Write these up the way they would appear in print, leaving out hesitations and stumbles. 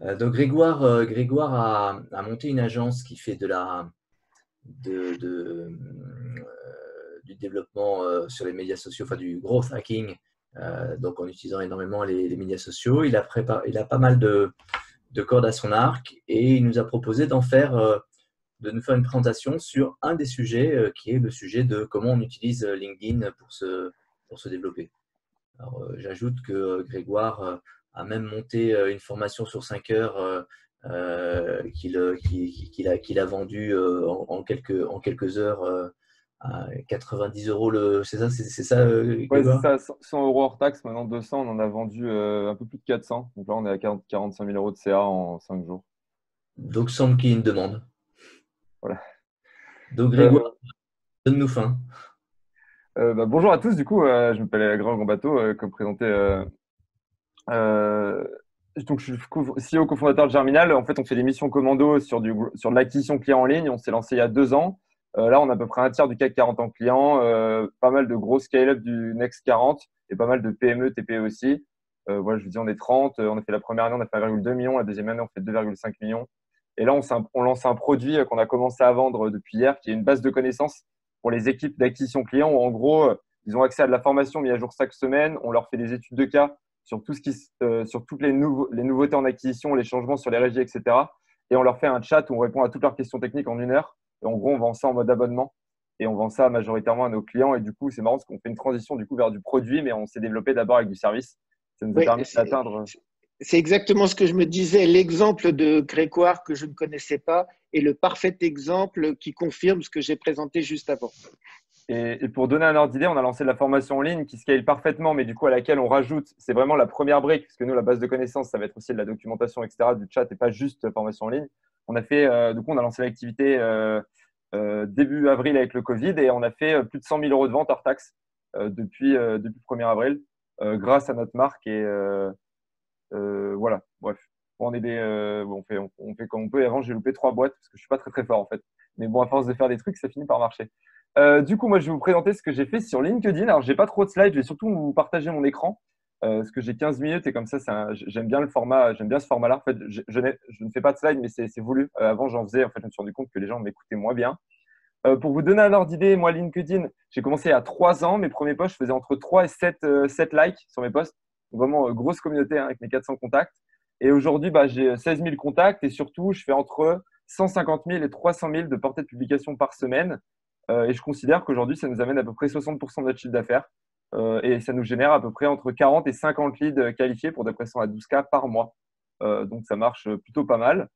Donc Grégoire a monté une agence qui fait du développement sur les médias sociaux, enfin du growth hacking, donc en utilisant énormément les médias sociaux. Il a pas mal de cordes à son arc et il nous a proposé de nous faire une présentation sur un des sujets qui est le sujet de comment on utilise LinkedIn pour se développer. Alors, j'ajoute que Grégoire a même monté une formation sur 5 heures qu'il a vendue en quelques heures à 90 euros. C'est ça, Ouais, c'est Grégoire? ça, 100 euros hors taxe, maintenant 200, on en a vendu un peu plus de 400. Donc là, on est à 45 000 euros de CA en 5 jours. Donc, semble qu'il y ait une demande. Voilà. Donc, Grégoire, Euh, donne-nous faim. Bonjour à tous, du coup, je m'appelle Grand Bateau, comme présenté. Euh, donc, je suis CEO cofondateur de Germinal. En fait, on fait des missions commando sur de l'acquisition client en ligne. On s'est lancé il y a 2 ans. Là, on a à peu près un tiers du CAC 40 en clients, pas mal de gros scale-up du Next 40 et pas mal de PME, TPE aussi. Voilà, je vous dis, on est 30. On a fait la première année, on a fait 1,2 million. La deuxième année, on fait 2,5 millions. Et là, on lance un produit qu'on a commencé à vendre depuis hier, qui est une base de connaissances pour les équipes d'acquisition client, où en gros, ils ont accès à de la formation mise à jour chaque semaine. On leur fait des études de cas sur tout ce qui, sur toutes les nouveautés en acquisition, les changements sur les régies, etc. Et on leur fait un chat où on répond à toutes leurs questions techniques en 1 heure. Et en gros, on vend ça en mode abonnement. Et on vend ça majoritairement à nos clients. Et du coup, c'est marrant parce qu'on fait une transition du coup vers du produit, mais on s'est développé d'abord avec du service. Ça nous a Oui, permis d'atteindre. c'est exactement ce que je me disais. L'exemple de Grégoire que je ne connaissais pas est le parfait exemple qui confirme ce que j'ai présenté juste avant. Et pour donner un ordre d'idée, on a lancé de la formation en ligne qui scale parfaitement, mais du coup à laquelle on rajoute, c'est vraiment la première brique, parce que nous, la base de connaissances, ça va être aussi de la documentation, etc., du chat et pas juste formation en ligne. Du coup, on a lancé l'activité début avril avec le Covid et on a fait plus de 100 000 euros de vente hors taxe depuis le 1er avril grâce à notre marque. Voilà, bref. On fait comme on peut. Et avant, j'ai loupé 3 boîtes parce que je suis pas très très fort en fait. Mais bon, à force de faire des trucs, ça finit par marcher. Du coup, moi, je vais vous présenter ce que j'ai fait sur LinkedIn. Alors, j'ai pas trop de slides, je vais surtout vous partager mon écran parce que j'ai 15 minutes et comme ça, j'aime bien le format, j'aime bien ce format-là. En fait, je ne fais pas de slides, mais c'est voulu. Avant, j'en faisais. En fait, je me suis rendu compte que les gens m'écoutaient moins bien. Pour vous donner un ordre d'idée, moi, LinkedIn, j'ai commencé à 3 ans. Mes premiers posts, je faisais entre 3 et 7 likes sur mes posts. Donc, vraiment, grosse communauté hein, avec mes 400 contacts. Et aujourd'hui, j'ai 16 000 contacts et surtout, je fais entre 150 000 et 300 000 de portées de publication par semaine. Et je considère qu'aujourd'hui, ça nous amène à peu près 60% de notre chiffre d'affaires. Et ça nous génère à peu près entre 40 et 50 leads qualifiés pour des prestations à 12K par mois. Donc, ça marche plutôt pas mal.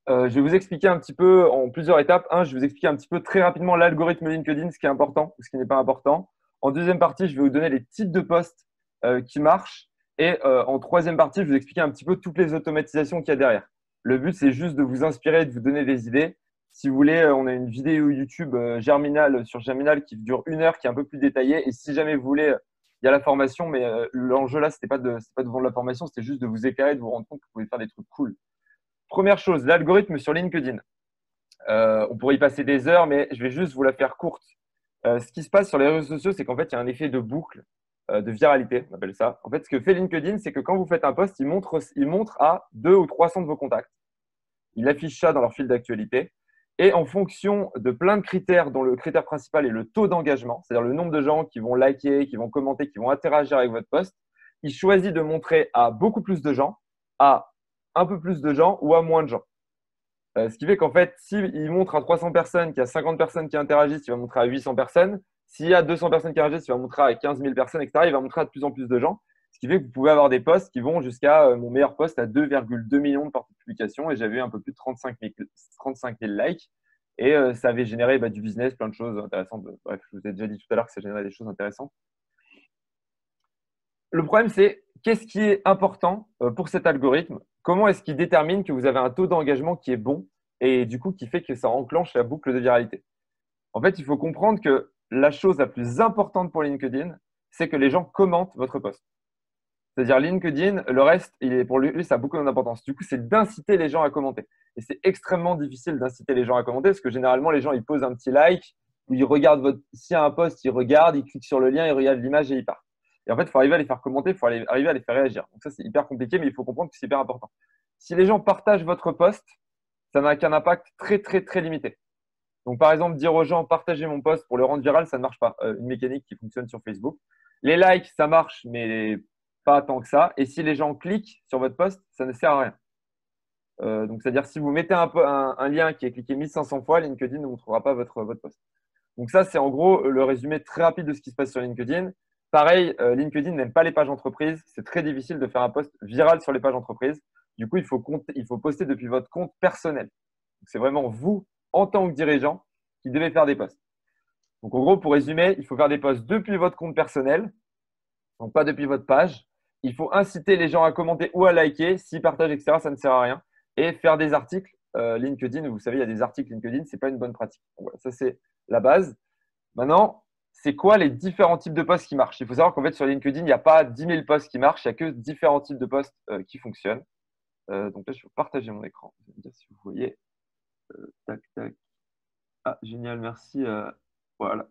Je vais vous expliquer un petit peu en plusieurs étapes. Je vais vous expliquer un petit peu très rapidement l'algorithme LinkedIn, ce qui est important ou ce qui n'est pas important. En deuxième partie, je vais vous donner les types de posts qui marchent. Et en troisième partie, je vais vous expliquer un petit peu toutes les automatisations qu'il y a derrière. Le but, c'est juste de vous inspirer, de vous donner des idées. Si vous voulez, on a une vidéo YouTube Germinal sur Germinal qui dure 1 heure, qui est un peu plus détaillée. Et si jamais vous voulez, il y a la formation, mais l'enjeu là, c'était pas de vendre la formation, c'était juste de vous éclairer, de vous rendre compte que vous pouvez faire des trucs cool. Première chose, l'algorithme sur LinkedIn. On pourrait y passer des heures, mais je vais juste vous la faire courte. Ce qui se passe sur les réseaux sociaux, c'est qu'en fait, il y a un effet de boucle, de viralité, on appelle ça. En fait, ce que fait LinkedIn, c'est que quand vous faites un post, il montre à 200 ou 300 de vos contacts. Il affiche ça dans leur fil d'actualité. Et en fonction de plein de critères, dont le critère principal est le taux d'engagement, c'est-à-dire le nombre de gens qui vont liker, qui vont commenter, qui vont interagir avec votre post, il choisit de montrer à beaucoup plus de gens, à un peu plus de gens ou à moins de gens. Ce qui fait qu'en fait, s'il montre à 300 personnes, qu'il y a 50 personnes qui interagissent, il va montrer à 800 personnes. S'il y a 200 personnes qui interagissent, il va montrer à 15 000 personnes, etc. Il va montrer à de plus en plus de gens. Ce qui fait que vous pouvez avoir des posts qui vont jusqu'à mon meilleur post à 2,2 millions de portées de publication et j'avais eu un peu plus de 35 000 likes. Et ça avait généré du business, plein de choses intéressantes. Bref, je vous ai déjà dit tout à l'heure que ça générait des choses intéressantes. Le problème, c'est qu'est-ce qui est important pour cet algorithme? Comment est-ce qu'il détermine que vous avez un taux d'engagement qui est bon et du coup qui fait que ça enclenche la boucle de viralité? En fait, il faut comprendre que la chose la plus importante pour LinkedIn, c'est que les gens commentent votre post. C'est-à-dire LinkedIn, le reste, pour lui, ça a beaucoup d'importance. Du coup, c'est d'inciter les gens à commenter. Et c'est extrêmement difficile d'inciter les gens à commenter parce que généralement, les gens, ils posent un petit like ou ils regardent s'il y a un post, ils regardent, ils cliquent sur le lien, ils regardent l'image et ils partent. Et en fait, il faut arriver à les faire commenter, il faut arriver à les faire réagir. Donc ça, c'est hyper compliqué, mais il faut comprendre que c'est hyper important. Si les gens partagent votre post, ça n'a qu'un impact très, très, très limité. Donc, par exemple, dire aux gens partagez mon post pour le rendre viral, ça ne marche pas. Une mécanique qui fonctionne sur Facebook. Les likes, ça marche, mais pas tant que ça. Et si les gens cliquent sur votre post, ça ne sert à rien. Donc, c'est-à-dire si vous mettez un lien qui est cliqué 1500 fois, LinkedIn ne montrera pas votre post. Donc, ça, c'est en gros le résumé très rapide de ce qui se passe sur LinkedIn. Pareil, LinkedIn n'aime pas les pages entreprises. C'est très difficile de faire un post viral sur les pages entreprises. Du coup, il faut poster depuis votre compte personnel. C'est vraiment vous, en tant que dirigeant, qui devez faire des posts. Donc, en gros, pour résumer, il faut faire des posts depuis votre compte personnel, donc pas depuis votre page. Il faut inciter les gens à commenter ou à liker. S'ils partagent, etc., ça ne sert à rien. Et faire des articles LinkedIn. Vous savez, il y a des articles LinkedIn, ce n'est pas une bonne pratique. Donc, voilà, ça, c'est la base. Maintenant, c'est quoi les différents types de posts qui marchent? Il faut savoir qu'en fait, sur LinkedIn, il n'y a pas 10 000 posts qui marchent, il n'y a que différents types de posts qui fonctionnent. Donc là, je vais partager mon écran. Vous allez me dire si vous voyez. Tac, tac. Ah, génial, merci. Voilà.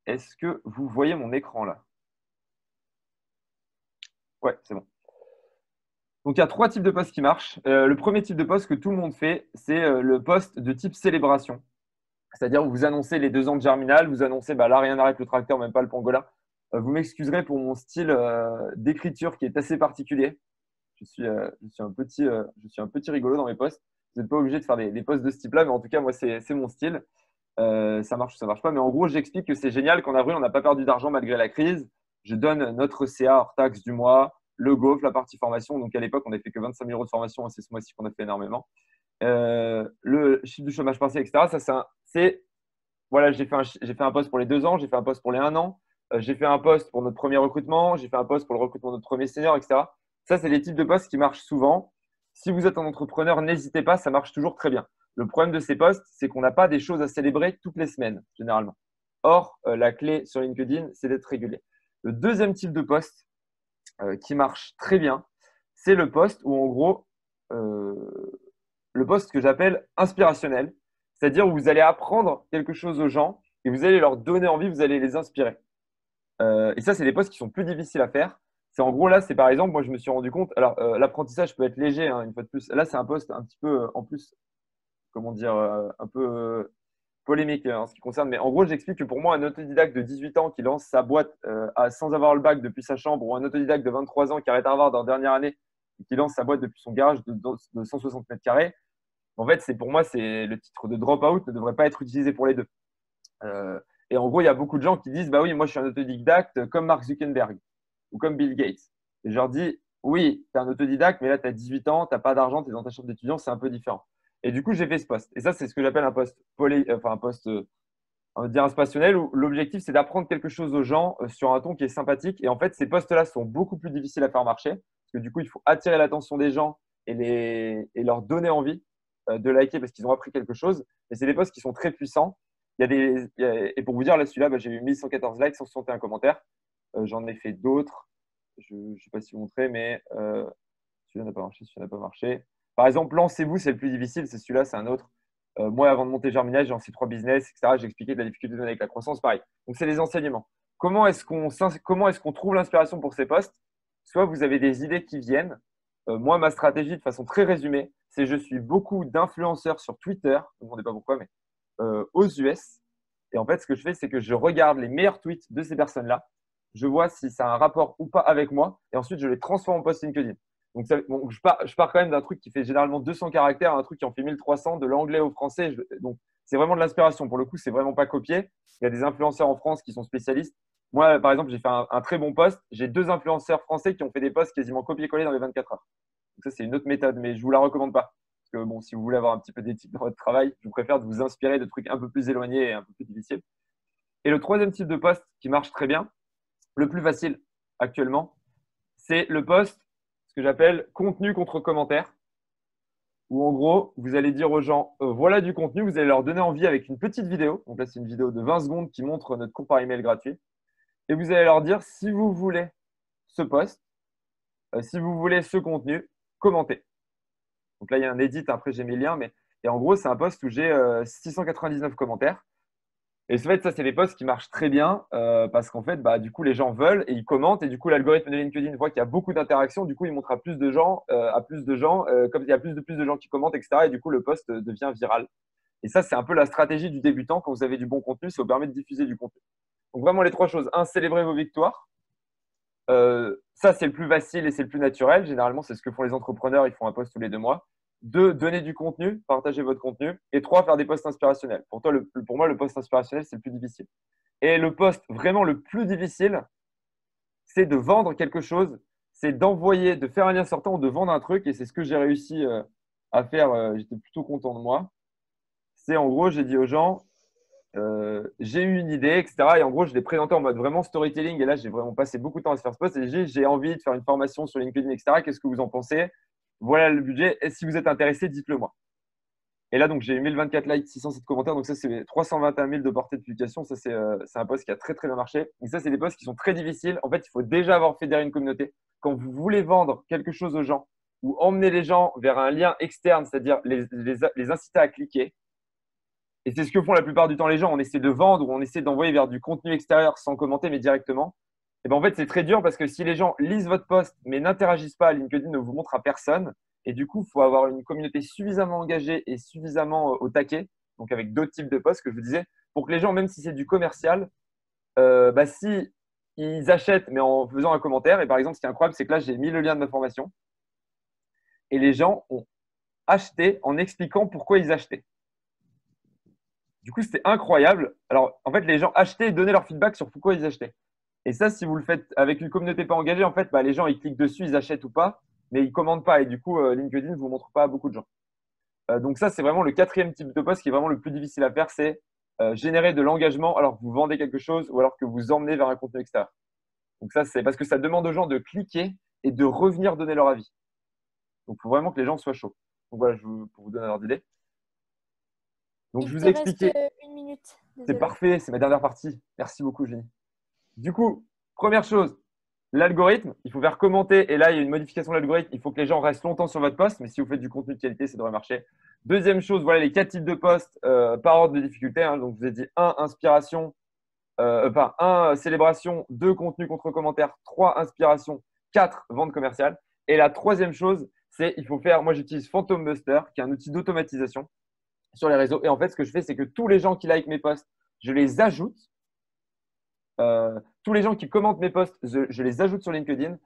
Est-ce que vous voyez mon écran là? Ouais, c'est bon. Donc, il y a trois types de posts qui marchent. Le premier type de post que tout le monde fait, c'est le post de type célébration. C'est-à-dire, vous annoncez les 2 ans de Germinal, vous annoncez, bah là, rien n'arrête le tracteur, même pas le pangolin. Vous m'excuserez pour mon style d'écriture qui est assez particulier. Je suis un petit rigolo dans mes posts. Vous n'êtes pas obligé de faire des posts de ce type-là, mais en tout cas, moi, c'est mon style. Ça marche ou ça marche pas. Mais en gros, j'explique que c'est génial qu'en avril, on n'a pas perdu d'argent malgré la crise. Je donne notre CA hors taxe du mois, le GOF, la partie formation. Donc, à l'époque, on n'avait fait que 25 000 € de formation. C'est ce mois-ci qu'on a fait énormément. Le chiffre du chômage partiel, etc. Ça, voilà, j'ai fait un post pour les 2 ans, j'ai fait un post pour les 1 an, j'ai fait un post pour notre premier recrutement, j'ai fait un post pour le recrutement de notre premier senior, etc. Ça, c'est les types de posts qui marchent souvent. Si vous êtes un entrepreneur, n'hésitez pas, ça marche toujours très bien. Le problème de ces posts, c'est qu'on n'a pas des choses à célébrer toutes les semaines, généralement. Or, la clé sur LinkedIn, c'est d'être régulier. Le deuxième type de post qui marche très bien, c'est le post où, en gros, le post que j'appelle inspirationnel, c'est-à-dire où vous allez apprendre quelque chose aux gens et vous allez leur donner envie, vous allez les inspirer. Et ça, c'est des posts qui sont plus difficiles à faire. C'est en gros, là, c'est par exemple, moi, je me suis rendu compte, alors l'apprentissage peut être léger, hein, une fois de plus. Là, c'est un post un petit peu, en plus, comment dire, un peu polémique en ce qui concerne. Mais en gros, j'explique que pour moi, un autodidacte de 18 ans qui lance sa boîte sans avoir le bac depuis sa chambre, ou un autodidacte de 23 ans qui arrête Harvard en dernière année et qui lance sa boîte depuis son garage de 160 mètres carrés, en fait, pour moi, c'est le titre de drop-out ne devrait pas être utilisé pour les deux. Et en gros, il y a beaucoup de gens qui disent, bah oui, moi, je suis un autodidacte comme Mark Zuckerberg ou comme Bill Gates. Et je leur dis, oui, tu es un autodidacte, mais là, tu as 18 ans, tu n'as pas d'argent, tu es dans ta chambre d'étudiant, c'est un peu différent. Et du coup, j'ai fait ce post. Et ça, c'est ce que j'appelle un post, un post, on va dire inspirationnel, où l'objectif, c'est d'apprendre quelque chose aux gens sur un ton qui est sympathique. Et en fait, ces posts-là sont beaucoup plus difficiles à faire marcher, parce que du coup, il faut attirer l'attention des gens et leur donner envie de liker parce qu'ils ont appris quelque chose. Mais c'est des posts qui sont très puissants. Et pour vous dire, là, celui-là, bah, j'ai eu 1114 likes, 161 commentaires. J'en ai fait d'autres. Je ne sais pas si vous montrez, mais celui-là n'a pas marché, celui-là n'a pas marché. Par exemple, lancez-vous, c'est le plus difficile. C'est celui-là, c'est un autre. Moi, avant de monter Germinal, j'ai lancé 3 business, etc. J'ai expliqué de la difficulté avec la croissance, pareil. Donc, c'est les enseignements. Comment est-ce qu'on trouve l'inspiration pour ces posts? Soit vous avez des idées qui viennent. Moi, ma stratégie, de façon très résumée, c'est je suis beaucoup d'influenceurs sur Twitter, ne me demandez pas pourquoi, mais aux US. Et en fait, ce que je fais, c'est que je regarde les meilleurs tweets de ces personnes-là. Je vois si ça a un rapport ou pas avec moi. Et ensuite, je les transforme en post LinkedIn. Donc, bon, je pars quand même d'un truc qui fait généralement 200 caractères à un truc qui en fait 1300, de l'anglais au français. Donc, c'est vraiment de l'inspiration. Pour le coup, c'est vraiment pas copié. Il y a des influenceurs en France qui sont spécialistes. Moi, par exemple, j'ai fait un très bon post. J'ai 2 influenceurs français qui ont fait des posts quasiment copier-coller dans les 24 heures. Donc, ça, c'est une autre méthode, mais je ne vous la recommande pas. Parce que, bon, si vous voulez avoir un petit peu d'éthique dans votre travail, je vous préfère de vous inspirer de trucs un peu plus éloignés et un peu plus difficiles. Et le troisième type de post qui marche très bien, le plus facile actuellement, c'est le post, ce que j'appelle contenu contre commentaire, où en gros, vous allez dire aux gens, voilà du contenu, vous allez leur donner envie avec une petite vidéo. Donc là, c'est une vidéo de 20 secondes qui montre notre cours par email gratuit. Et vous allez leur dire, si vous voulez ce post, si vous voulez ce contenu, commentez. Donc là, il y a un edit, après j'ai mes liens, mais et en gros, c'est un post où j'ai 699 commentaires. Et en fait, ça, c'est des posts qui marchent très bien parce qu'en fait, bah, du coup, les gens veulent et ils commentent. Et du coup, l'algorithme de LinkedIn voit qu'il y a beaucoup d'interactions. Du coup, il montre à plus de gens, comme il y a plus de gens qui commentent, etc. Et du coup, le post devient viral. Et ça, c'est un peu la stratégie du débutant. Quand vous avez du bon contenu, ça vous permet de diffuser du contenu. Donc, vraiment, les trois choses. Un, célébrer vos victoires. Ça, c'est le plus facile et c'est le plus naturel. Généralement, c'est ce que font les entrepreneurs. Ils font un post tous les 2 mois. Deux, donner du contenu, partager votre contenu. Et trois, faire des posts inspirationnels. Pour moi, le post inspirationnel, c'est le plus difficile. Et le post vraiment le plus difficile, c'est de vendre quelque chose. C'est d'envoyer, de faire un lien sortant ou de vendre un truc. Et c'est ce que j'ai réussi à faire. J'étais plutôt content de moi. C'est en gros, j'ai dit aux gens, j'ai eu une idée, etc. Et en gros, je l'ai présenté en mode vraiment storytelling. Et là, j'ai vraiment passé beaucoup de temps à se faire ce post. Et j'ai envie de faire une formation sur LinkedIn, etc. Qu'est-ce que vous en pensez? Voilà le budget. Et si vous êtes intéressé, dites-le moi. Et là, donc, j'ai eu 1024 likes, 607 commentaires. Donc, ça, c'est 321 000 de portée de publication. Ça, c'est un post qui a très, très bien marché. Et ça, c'est des posts qui sont très difficiles. En fait, il faut déjà avoir fédéré une communauté. Quand vous voulez vendre quelque chose aux gens ou emmener les gens vers un lien externe, c'est-à-dire les inciter à cliquer, et c'est ce que font la plupart du temps les gens. On essaie de vendre ou on essaie d'envoyer vers du contenu extérieur sans commenter, mais directement. Et ben en fait, c'est très dur parce que si les gens lisent votre post mais n'interagissent pas, LinkedIn ne vous montre à personne. Et du coup, il faut avoir une communauté suffisamment engagée et suffisamment au taquet, donc avec d'autres types de posts que je vous disais, pour que les gens, même si c'est du commercial, bah, si ils achètent mais en faisant un commentaire. Et par exemple, ce qui est incroyable, c'est que là, j'ai mis le lien de ma formation et les gens ont acheté en expliquant pourquoi ils achetaient. Du coup, c'était incroyable. Alors, en fait, les gens achetaient et donnaient leur feedback sur pourquoi ils achetaient. Et ça, si vous le faites avec une communauté pas engagée, en fait, bah, les gens, ils cliquent dessus, ils achètent ou pas, mais ils commandent pas. Et du coup, LinkedIn ne vous montre pas à beaucoup de gens. Donc ça, c'est vraiment le quatrième type de poste qui est vraiment le plus difficile à faire, c'est générer de l'engagement alors que vous vendez quelque chose ou alors que vous emmenez vers un contenu extérieur. Donc ça, c'est parce que ça demande aux gens de cliquer et de revenir donner leur avis. Donc, il faut vraiment que les gens soient chauds. Donc voilà, pour vous donner un ordre d'idée. Donc, je Il vous te ai reste expliqué. 1 minute. C'est Désolée. parfait, c'est ma dernière partie. Merci beaucoup, Jenny. Du coup, première chose, l'algorithme, il faut faire commenter. Et là, il y a une modification de l'algorithme. Il faut que les gens restent longtemps sur votre poste. Mais si vous faites du contenu de qualité, ça devrait marcher. Deuxième chose, voilà les 4 types de postes par ordre de difficulté. Hein. Donc, je vous ai dit 1, inspiration. 1, célébration. 2, contenu contre commentaire. 3, inspiration. 4, vente commerciale. Et la troisième chose, c'est il faut faire. Moi, j'utilise Phantom Buster, qui est un outil d'automatisation sur les réseaux. Et en fait, ce que je fais, c'est que tous les gens qui like mes posts, je les ajoute. Tous les gens qui commentent mes posts, je les ajoute sur LinkedIn.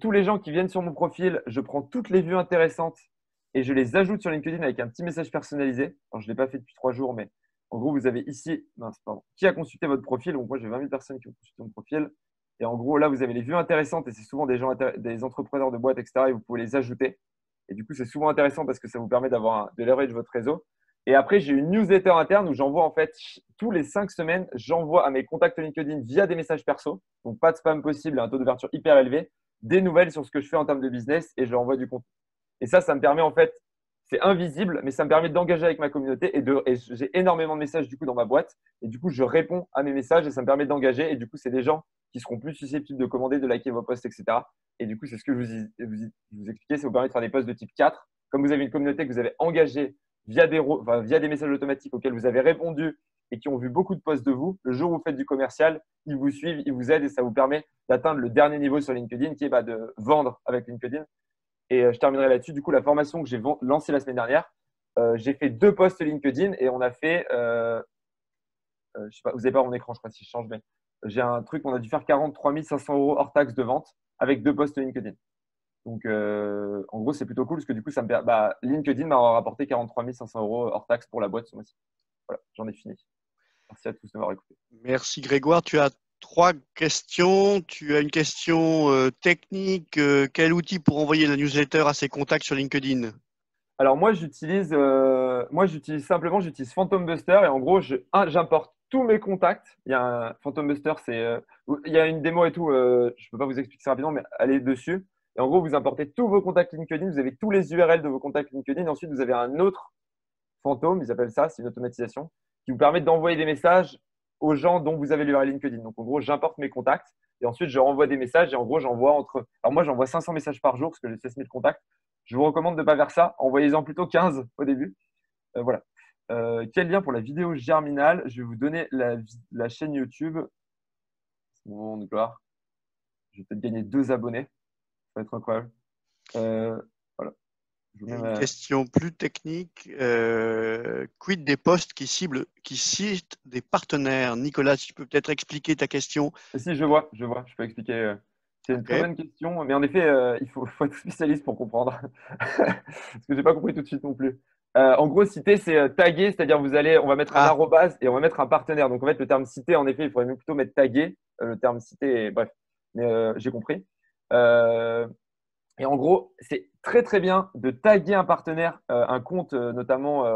Tous les gens qui viennent sur mon profil, je prends toutes les vues intéressantes et je les ajoute sur LinkedIn avec un petit message personnalisé. Alors, je ne l'ai pas fait depuis 3 jours, mais en gros, vous avez ici, qui a consulté votre profil. Donc, moi, j'ai 20 000 personnes qui ont consulté mon profil. Et en gros, là, vous avez les vues intéressantes et c'est souvent des entrepreneurs de boîtes, etc. Et vous pouvez les ajouter. Et du coup, c'est souvent intéressant parce que ça vous permet d'avoir de leverage votre réseau. Et après, j'ai une newsletter interne où j'envoie en fait tous les 5 semaines, j'envoie à mes contacts LinkedIn via des messages perso, donc pas de spam possible, un taux d'ouverture hyper élevé, des nouvelles sur ce que je fais en termes de business et je leur envoie du contenu. Et ça me permet en fait, c'est invisible, mais ça me permet d'engager avec ma communauté et j'ai énormément de messages du coup dans ma boîte et du coup je réponds à mes messages et ça me permet d'engager et du coup c'est des gens qui seront plus susceptibles de commander, de liker vos posts, etc. Et du coup c'est ce que je vous expliquais, ça vous permet de faire des posts de type 4. Comme vous avez une communauté que vous avez engagée via des messages automatiques auxquels vous avez répondu et qui ont vu beaucoup de posts de vous, le jour où vous faites du commercial, ils vous suivent, ils vous aident et ça vous permet d'atteindre le dernier niveau sur LinkedIn qui est de vendre avec LinkedIn. Et je terminerai là-dessus. Du coup, la formation que j'ai lancée la semaine dernière, j'ai fait 2 posts LinkedIn et on a fait, je sais pas, vous n'avez pas mon écran, je crois, si je change, mais j'ai un truc, on a dû faire 43 500 euros hors taxe de vente avec 2 posts LinkedIn. Donc, en gros, c'est plutôt cool parce que du coup, LinkedIn m'a rapporté 43 500 euros hors taxe pour la boîte ce mois-ci. Voilà, j'en ai fini. Merci à tous de m'avoir écouté. Merci Grégoire. Tu as 3 questions. Tu as une question technique. Quel outil pour envoyer la newsletter à ses contacts sur LinkedIn? Alors, moi, j'utilise Phantom Buster et en gros, j'importe tous mes contacts. Il y a un Phantom Buster, il y a une démo et tout. Je ne peux pas vous expliquer ça rapidement, mais allez dessus. Et en gros, vous importez tous vos contacts LinkedIn. Vous avez tous les URL de vos contacts LinkedIn. Ensuite, vous avez un autre fantôme, ils appellent ça, c'est une automatisation, qui vous permet d'envoyer des messages aux gens dont vous avez l'URL LinkedIn. Donc, en gros, j'importe mes contacts et ensuite, je renvoie des messages. Et en gros, Alors, moi, j'envoie 500 messages par jour parce que j'ai 16 000 contacts. Je vous recommande de ne pas faire ça. Envoyez-en plutôt 15 au début. Voilà. Quel lien pour la vidéo Germinal? Je vais vous donner la chaîne YouTube. C'est mon moment de gloire. Je vais peut-être gagner 2 abonnés. Ça va être incroyable. Voilà. Je vous mets Une question plus technique. Quid des postes qui citent des partenaires? Nicolas, tu peux peut-être expliquer ta question. Si, je vois. Je peux expliquer. C'est une très Ok. bonne question, mais en effet, il faut être spécialiste pour comprendre. Parce que j'ai pas compris tout de suite non plus. En gros, citer, c'est taguer, c'est-à-dire on va mettre un Ah, arrobase et on va mettre un partenaire. Donc en fait, le terme cité, en effet, il faudrait plutôt mettre taguer. Le terme cité, bref. Mais j'ai compris. Euh, Et en gros, c'est très très bien de taguer un partenaire, un compte notamment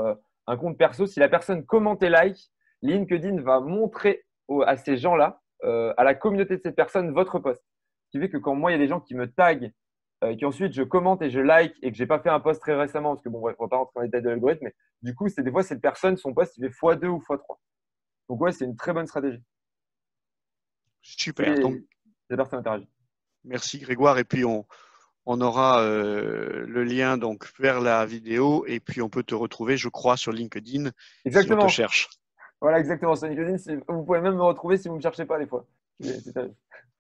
un compte perso. Si la personne commente et like, LinkedIn va montrer à ces gens-là, à la communauté de cette personne, votre post. Ce qui fait que quand moi, il y a des gens qui me taguent, qui ensuite je commente et je like et que j'ai pas fait un post très récemment, parce que bon, bref, on va pas rentrer dans les détails de l'algorithme, mais du coup, c'est des fois cette personne, son post, il fait x2 ou x3. Donc ouais, c'est une très bonne stratégie. super. Donc, C'est la personne interagit. merci Grégoire. Et puis, on aura le lien donc vers la vidéo. Et puis, on peut te retrouver, je crois, sur LinkedIn si on te Exactement. cherche. Voilà, exactement. Sur LinkedIn, vous pouvez même me retrouver si vous ne me cherchez pas des fois. C'est